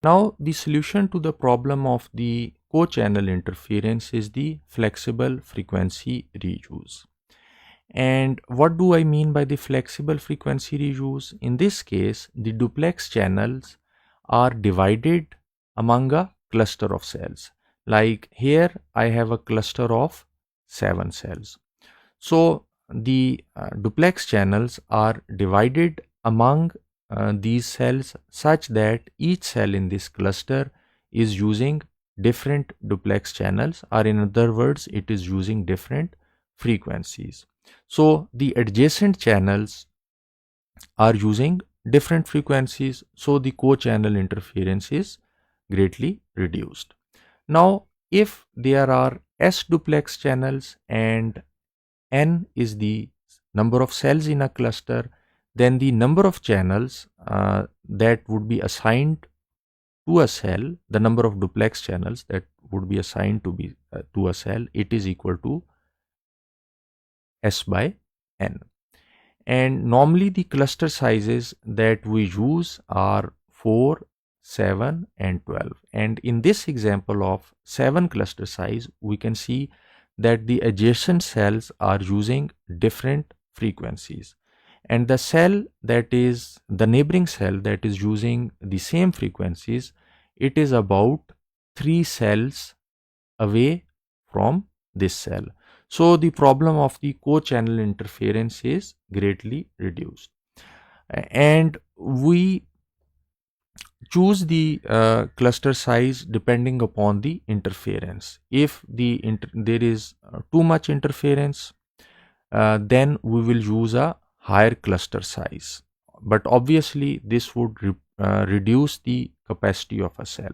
Now, the solution to the problem of the co-channel interference is the flexible frequency reuse. And what do I mean by the flexible frequency reuse? In this case, the duplex channels are divided among a cluster of cells. Like here, I have a cluster of 7 cells. So the duplex channels are divided among these cells such that each cell in this cluster is using different duplex channels, or in other words, it is using different frequencies. So the adjacent channels are using different frequencies, so the co-channel interference is greatly reduced. Now, if there are S duplex channels and N is the number of cells in a cluster, then the number of channels that would be assigned to a cell, the number of duplex channels that would be assigned to a cell, it is equal to S by N. And normally the cluster sizes that we use are 4, 7 and 12. And in this example of 7 cluster size, we can see that the adjacent cells are using different frequencies. And the cell that is the neighboring cell that is using the same frequencies, it is about 3 cells away from this cell. So the problem of the co-channel interference is greatly reduced. And we choose the cluster size depending upon the interference. If there is too much interference, then we will use a higher cluster size. But obviously this would reduce the capacity of a cell.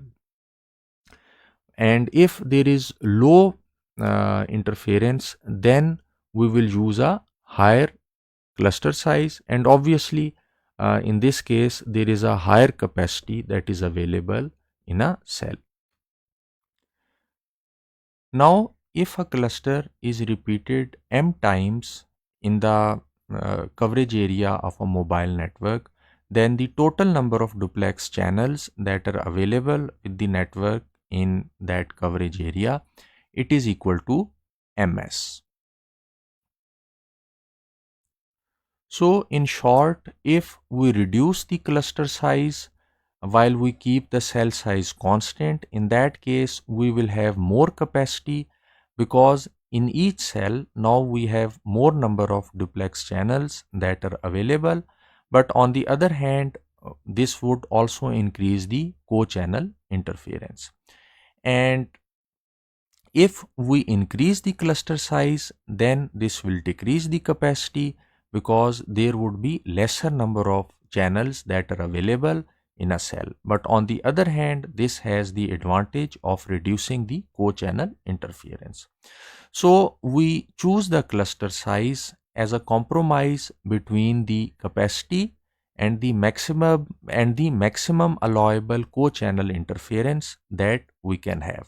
And if there is low interference, then we will use a higher cluster size, and obviously in this case there is a higher capacity that is available in a cell. Now, if a cluster is repeated m times in the coverage area of a mobile network, then the total number of duplex channels that are available with the network in that coverage area, it is equal to ms. So in short, if we reduce the cluster size while we keep the cell size constant, in that case we will have more capacity, because in each cell now we have more number of duplex channels that are available. But on the other hand, this would also increase the co-channel interference. And if we increase the cluster size, then this will decrease the capacity, because there would be lesser number of channels that are available in a cell. But on the other hand, this has the advantage of reducing the co-channel interference. So we choose the cluster size as a compromise between the capacity and the maximum allowable co-channel interference that we can have.